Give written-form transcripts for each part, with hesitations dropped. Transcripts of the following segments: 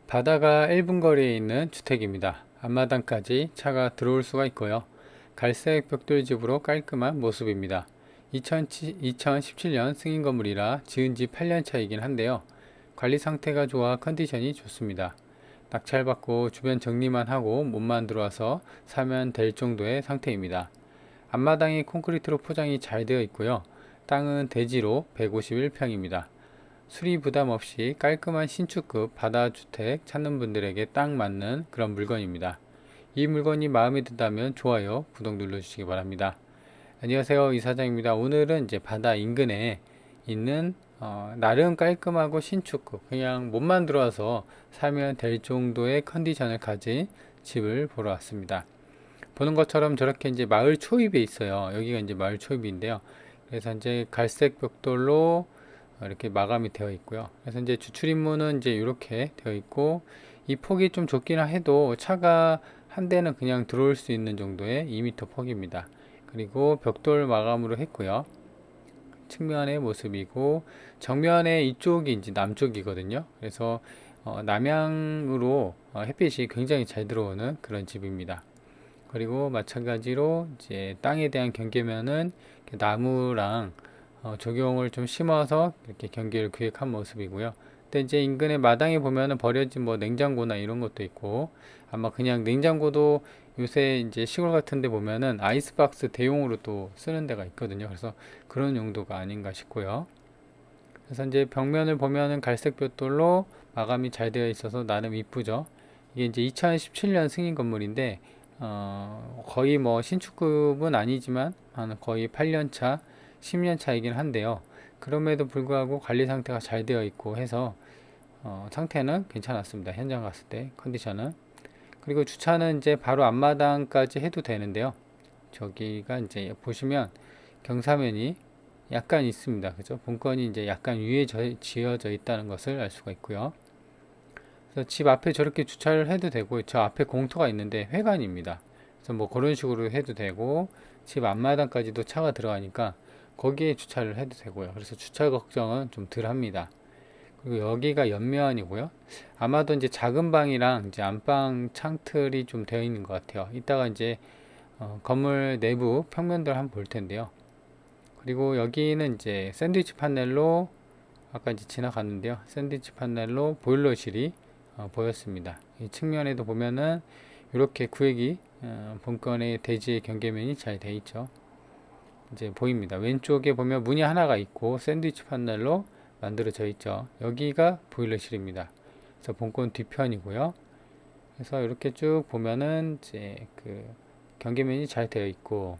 바다가 1분 거리에 있는 주택입니다. 앞마당까지 차가 들어올 수가 있고요. 갈색 벽돌집으로 깔끔한 모습입니다. 2017년 승인 건물이라 지은 지 8년 차이긴 한데요. 관리 상태가 좋아 컨디션이 좋습니다. 낙찰받고 주변 정리만 하고 몸만 들어와서 사면 될 정도의 상태입니다. 앞마당이 콘크리트로 포장이 잘 되어 있고요. 땅은 대지로 151평입니다. 수리 부담 없이 깔끔한 신축급 바다주택 찾는 분들에게 딱 맞는 그런 물건입니다. 이 물건이 마음에 든다면 좋아요, 구독 눌러주시기 바랍니다. 안녕하세요, 이사장입니다. 오늘은 이제 바다 인근에 있는 나름 깔끔하고 신축급, 그냥 몸만 들어와서 사면 될 정도의 컨디션을 가진 집을 보러 왔습니다. 보는 것처럼 저렇게 이제 마을 초입에 있어요. 여기가 이제 마을 초입인데요. 그래서 이제 갈색 벽돌로 이렇게 마감이 되어 있고요. 그래서 이제 주출입문은 이제 이렇게 되어 있고, 이 폭이 좀 좁기는 해도 차가 한 대는 그냥 들어올 수 있는 정도의 2m 폭입니다. 그리고 벽돌 마감으로 했고요. 측면의 모습이고, 정면에 이쪽이 이제 남쪽이거든요. 그래서 남향으로 햇빛이 굉장히 잘 들어오는 그런 집입니다. 그리고 마찬가지로 이제 땅에 대한 경계면은 나무랑 조경을 좀 심어서 이렇게 경계를 구획한 모습이고요. 근데 이제 인근에 마당에 보면은 버려진 뭐 냉장고나 이런 것도 있고, 아마 그냥 냉장고도 요새 이제 시골 같은 데 보면은 아이스박스 대용으로 또 쓰는 데가 있거든요. 그래서 그런 용도가 아닌가 싶고요. 그래서 이제 벽면을 보면은 갈색 벽돌로 마감이 잘 되어 있어서 나름 이쁘죠. 이게 이제 2017년 승인 건물인데, 거의 뭐 신축급은 아니지만 거의 8년차 10년 차이긴 한데요. 그럼에도 불구하고 관리 상태가 잘 되어 있고 해서 상태는 괜찮았습니다. 현장 갔을 때 컨디션은. 그리고 주차는 이제 바로 앞마당까지 해도 되는데요. 저기가 이제 보시면 경사면이 약간 있습니다. 그죠? 본건이 이제 약간 위에 지어져 있다는 것을 알 수가 있고요. 그래서 집 앞에 저렇게 주차를 해도 되고, 저 앞에 공터가 있는데 회관입니다. 그래서 뭐 그런 식으로 해도 되고, 집 앞마당까지도 차가 들어가니까 거기에 주차를 해도 되고요. 그래서 주차 걱정은 좀 덜 합니다. 그리고 여기가 옆면이고요. 아마도 이제 작은 방이랑 이제 안방 창틀이 좀 되어 있는 것 같아요. 이따가 이제 건물 내부 평면들 한번 볼 텐데요. 그리고 여기는 이제 샌드위치 판넬로 아까 이제 지나갔는데요. 샌드위치 판넬로 보일러실이 보였습니다. 이 측면에도 보면은 이렇게 구획이 본건의 대지의 경계면이 잘 되어 있죠. 이제 보입니다. 왼쪽에 보면 문이 하나가 있고 샌드위치 판넬로 만들어져 있죠. 여기가 보일러실입니다. 그래서 본건 뒤편이고요. 그래서 이렇게 쭉 보면은 이제 그 경계면이 잘 되어 있고,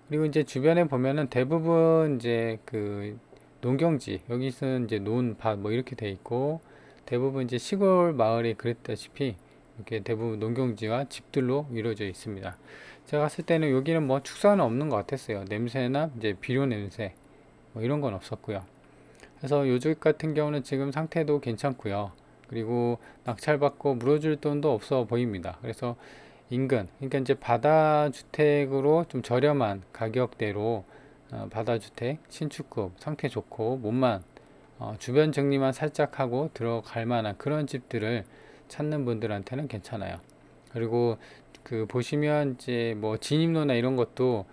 그리고 이제 주변에 보면은 대부분 이제 그 농경지, 여기서는 이제 논, 밭 뭐 이렇게 되어 있고, 대부분 이제 시골 마을에 그랬다시피 이렇게 대부분 농경지와 집들로 이루어져 있습니다. 제가 갔을 때는 여기는 뭐 축사는 없는 것 같았어요. 냄새나 이제 비료 냄새 뭐 이런 건 없었고요. 그래서 요즘 같은 경우는 지금 상태도 괜찮고요. 그리고 낙찰받고 물어줄 돈도 없어 보입니다. 그래서 인근, 그러니까 이제 바다 주택으로 좀 저렴한 가격대로 바다 주택 신축급 상태 좋고 몸만 주변 정리만 살짝 하고 들어갈 만한 그런 집들을 찾는 분들한테는 괜찮아요. 그리고 그 보시면 이제 뭐 진입로나 이런 것도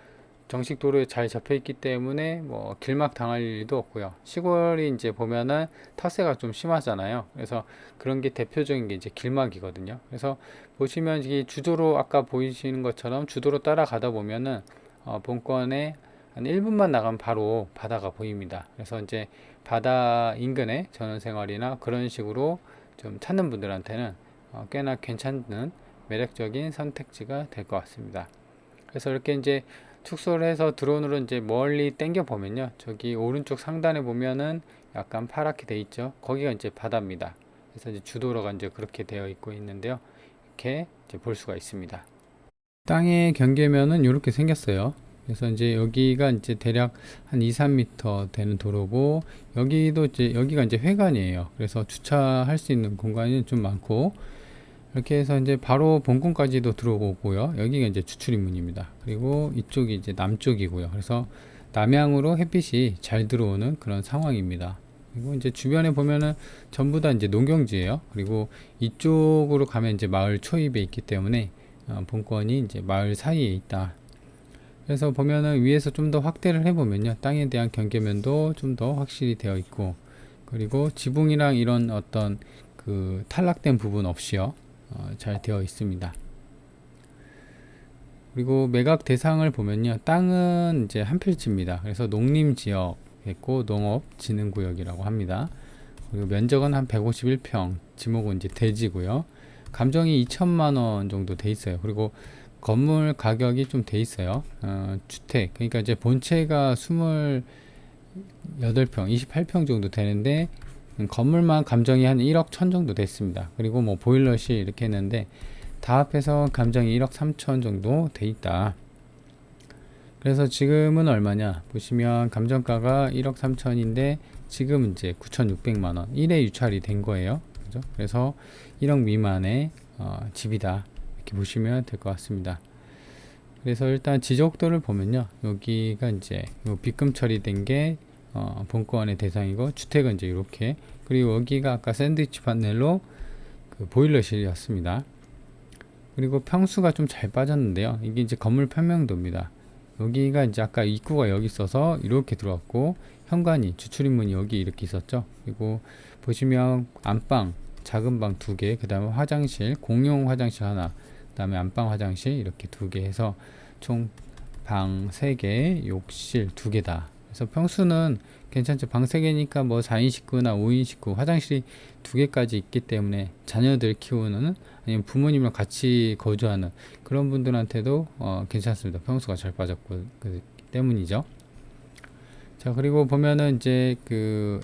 정식 도로에 잘 잡혀 있기 때문에 뭐 길막 당할 일도 없고요. 시골이 이제 보면은 텃세가 좀 심하잖아요. 그래서 그런 게 대표적인 게 이제 길막이거든요. 그래서 보시면 이 주도로 아까 보이시는 것처럼 주도로 따라가다 보면은 본권에 한 1분만 나가면 바로 바다가 보입니다. 그래서 이제 바다 인근의 전원생활이나 그런 식으로 좀 찾는 분들한테는 꽤나 괜찮은 매력적인 선택지가 될 것 같습니다. 그래서 이렇게 이제 축소를 해서 드론으로 이제 멀리 당겨 보면요, 저기 오른쪽 상단에 보면은 약간 파랗게 돼 있죠. 거기가 이제 바다입니다. 그래서 이제 주도로가 이제 그렇게 되어 있고 있는데요, 이렇게 이제 볼 수가 있습니다. 땅의 경계면은 이렇게 생겼어요. 그래서 이제 여기가 이제 대략 한 2, 3m 되는 도로고, 여기도 이제 여기가 이제 회관이에요. 그래서 주차할 수 있는 공간이 좀 많고, 이렇게 해서 이제 바로 본宮까지도 들어오고요. 여기가 이제 주출입문입니다. 그리고 이쪽이 이제 남쪽이고요. 그래서 남향으로 햇빛이 잘 들어오는 그런 상황입니다. 그리고 이제 주변에 보면은 전부 다 이제 농경지예요. 그리고 이쪽으로 가면 이제 마을 초입에 있기 때문에 본권이 이제 마을 사이에 있다. 그래서 보면은 위에서 좀 더 확대를 해보면요, 땅에 대한 경계면도 좀 더 확실히 되어 있고, 그리고 지붕이랑 이런 어떤 그 탈락된 부분 없이요, 잘 되어 있습니다. 그리고 매각 대상을 보면요, 땅은 이제 한 필지입니다. 그래서 농림지역 있고 농업진흥구역이라고 합니다. 그리고 면적은 한 151평, 지목은 이제 대지고요. 감정이 2천만 원 정도 돼 있어요. 그리고 건물 가격이 좀 돼 있어요. 주택, 그러니까 이제 본체가 28평, 28평 정도 되는데 건물만 감정이 한 1억 1천 정도 됐습니다. 그리고 뭐 보일러실 이렇게 했는데 다 합해서 감정이 1억 3천 정도 돼 있다. 그래서 지금은 얼마냐 보시면 감정가가 1억 3천인데 지금 이제 9,600만 원 1회 유찰이 된 거예요. 그죠? 그래서 1억 미만의 집이다, 이렇게 보시면 될 것 같습니다. 그래서 일단 지적도를 보면요, 여기가 이제 빗금 처리된 게 본권의 대상이고, 주택은 이제 이렇게, 그리고 여기가 아까 샌드위치 파넬로 그 보일러실이었습니다. 그리고 평수가 좀 잘 빠졌는데요, 이게 이제 건물 평면도입니다. 여기가 이제 아까 입구가 여기 있어서 이렇게 들어왔고, 현관이 주출입문이 여기 이렇게 있었죠. 그리고 보시면 안방, 작은 방 2개, 그 다음에 화장실, 공용 화장실 하나, 그 다음에 안방 화장실 이렇게 2개 해서 총 방 3개, 욕실 2개다. 그래서 평수는 괜찮죠. 방 3개니까 뭐 4인 식구나 5인 식구, 화장실이 2개까지 있기 때문에 자녀들 키우는, 아니면 부모님이랑 같이 거주하는 그런 분들한테도 괜찮습니다. 평수가 잘 빠졌고 때문이죠. 자, 그리고 보면은 이제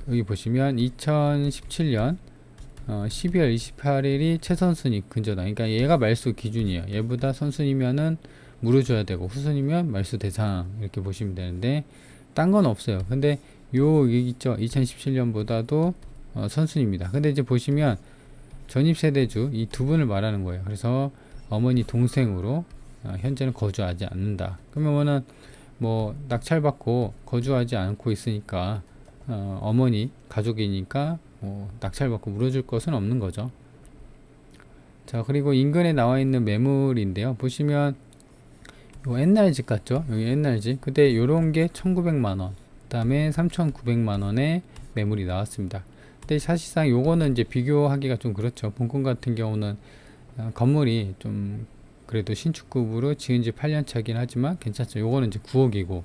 여기 보시면 2017년 12월 28일이 최선순위 근저당, 그러니까 얘가 말소 기준이에요. 얘보다 선순위면은 물어줘야 되고, 후순위면 말소 대상, 이렇게 보시면 되는데 딴 건 없어요. 근데 여기 있죠, 2017년보다도 선순위입니다. 근데 이제 보시면 전입세대주 이 두 분을 말하는 거예요. 그래서 어머니 동생으로 현재는 거주하지 않는다. 그러면은 뭐 낙찰받고 거주하지 않고 있으니까 어머니 가족이니까 낙찰받고 물어줄 것은 없는 거죠. 자, 그리고 인근에 나와 있는 매물인데요, 보시면 옛날 집 같죠? 여기 옛날 집. 그때 요런 게 1900만원, 그 다음에 3900만원의 매물이 나왔습니다. 근데 사실상 요거는 이제 비교하기가 좀 그렇죠. 본권 같은 경우는 건물이 좀 그래도 신축급으로 지은 지 8년 차긴 하지만 괜찮죠. 요거는 이제 9억이고,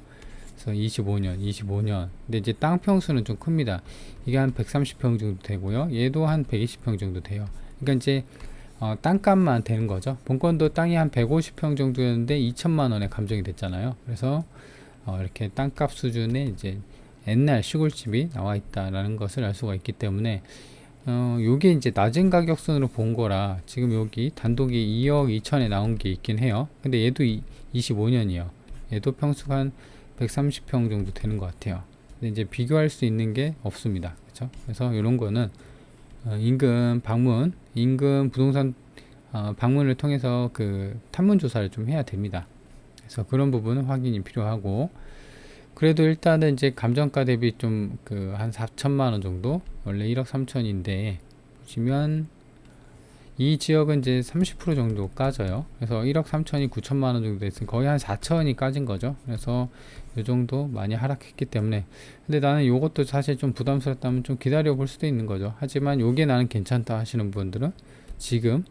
그래서 25년. 근데 이제 땅 평수는 좀 큽니다. 이게 한 130평 정도 되고요. 얘도 한 120평 정도 돼요. 그러니까 이제 땅값만 되는 거죠. 본권도 땅이 한 150평 정도였는데 2천만 원에 감정이 됐잖아요. 그래서 이렇게 땅값 수준의 이제 옛날 시골집이 나와 있다라는 것을 알 수가 있기 때문에 요게 이제 낮은 가격선으로 본 거라, 지금 여기 단독이 2억 2천에 나온 게 있긴 해요. 근데 얘도 25년이에요. 얘도 평수가 한 130평 정도 되는 것 같아요. 근데 이제 비교할 수 있는 게 없습니다. 그렇죠? 그래서 이런 거는 인근 방문, 인근 부동산 방문을 통해서 그 탐문 조사를 좀 해야 됩니다. 그래서 그런 부분은 확인이 필요하고, 그래도 일단은 이제 감정가 대비 좀 한 4천만 원 정도, 원래 1억 3천인데 보시면 이 지역은 이제 30% 정도 까져요. 그래서 1억 3천이 9천만 원 정도 됐으니 거의 한 4천이 까진 거죠. 그래서 이 정도 많이 하락했기 때문에, 근데 나는 요것도 사실 좀 부담스럽다면 좀 기다려 볼 수도 있는 거죠. 하지만 요게 나는 괜찮다 하시는 분들은 지금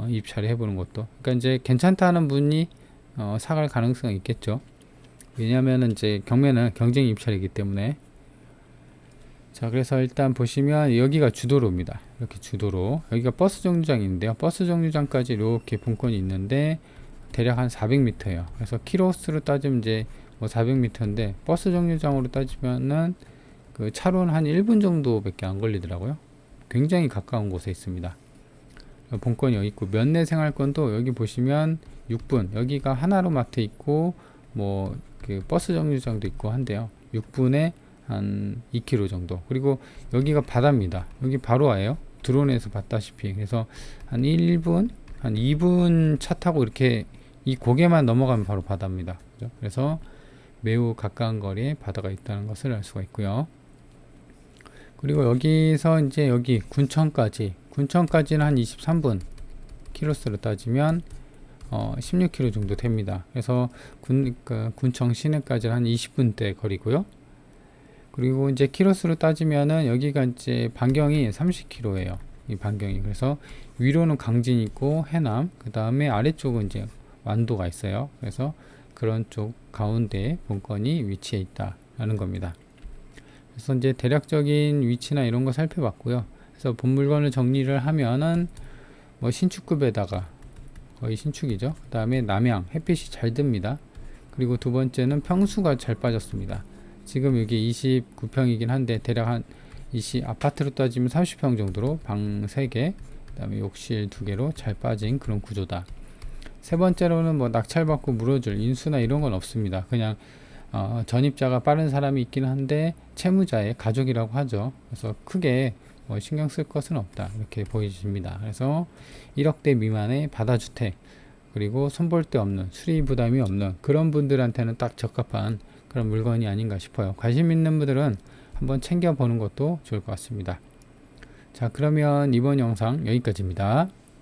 입찰을 해보는 것도, 그러니까 이제 괜찮다 하는 분이 사갈 가능성이 있겠죠. 왜냐면은 이제 경매는 경쟁 입찰이기 때문에. 자, 그래서 일단 보시면 여기가 주도로입니다. 이렇게 주도로, 여기가 버스 정류장인데요, 버스 정류장까지 이렇게 본권이 있는데 대략 한 400m예요. 그래서 키로수로 따지면 이제 뭐 400m인데 버스 정류장으로 따지면은 그 차로는 한 1분 정도밖에 안 걸리더라고요. 굉장히 가까운 곳에 있습니다. 본권이 여기 있고, 면내 생활권도 여기 보시면 6분, 여기가 하나로마트 있고 뭐 그 버스 정류장도 있고 한데요, 6분에 한 2km 정도. 그리고 여기가 바다입니다. 여기 바로 와요. 드론에서 봤다시피. 그래서 한 1분, 한 2분 차 타고 이렇게 이 고개만 넘어가면 바로 바다입니다. 그죠? 그래서 매우 가까운 거리에 바다가 있다는 것을 알 수가 있고요. 그리고 여기서 이제 여기 군청까지는 한 23분, 키로수로 따지면 16km 정도 됩니다. 그래서 군청 시내까지는 한 20분대 거리고요. 그리고 이제 키로수로 따지면은 여기가 이제 반경이 30km예요. 이 반경이. 그래서 위로는 강진 있고 해남, 그 다음에 아래쪽은 이제 완도가 있어요. 그래서 그런 쪽 가운데 본건이 위치해 있다라는 겁니다. 그래서 이제 대략적인 위치나 이런 거 살펴봤고요. 그래서 본 물건을 정리를 하면은 뭐 신축급에다가 거의 신축이죠. 그 다음에 남향 햇빛이 잘 듭니다. 그리고 두 번째는 평수가 잘 빠졌습니다. 지금 여기 29평이긴 한데 대략 한 아파트로 따지면 30평 정도로 방 3개, 그 다음에 욕실 2개로 잘 빠진 그런 구조다. 세 번째로는 뭐 낙찰받고 물어줄 인수나 이런 건 없습니다. 그냥 전입자가 빠른 사람이 있긴 한데 채무자의 가족이라고 하죠. 그래서 크게 뭐 신경 쓸 것은 없다, 이렇게 보여집니다. 그래서 1억대 미만의 다다주택, 그리고 손볼 데 없는, 수리 부담이 없는 그런 분들한테는 딱 적합한 그런 물건이 아닌가 싶어요. 관심 있는 분들은 한번 챙겨보는 것도 좋을 것 같습니다. 자, 그러면 이번 영상 여기까지입니다.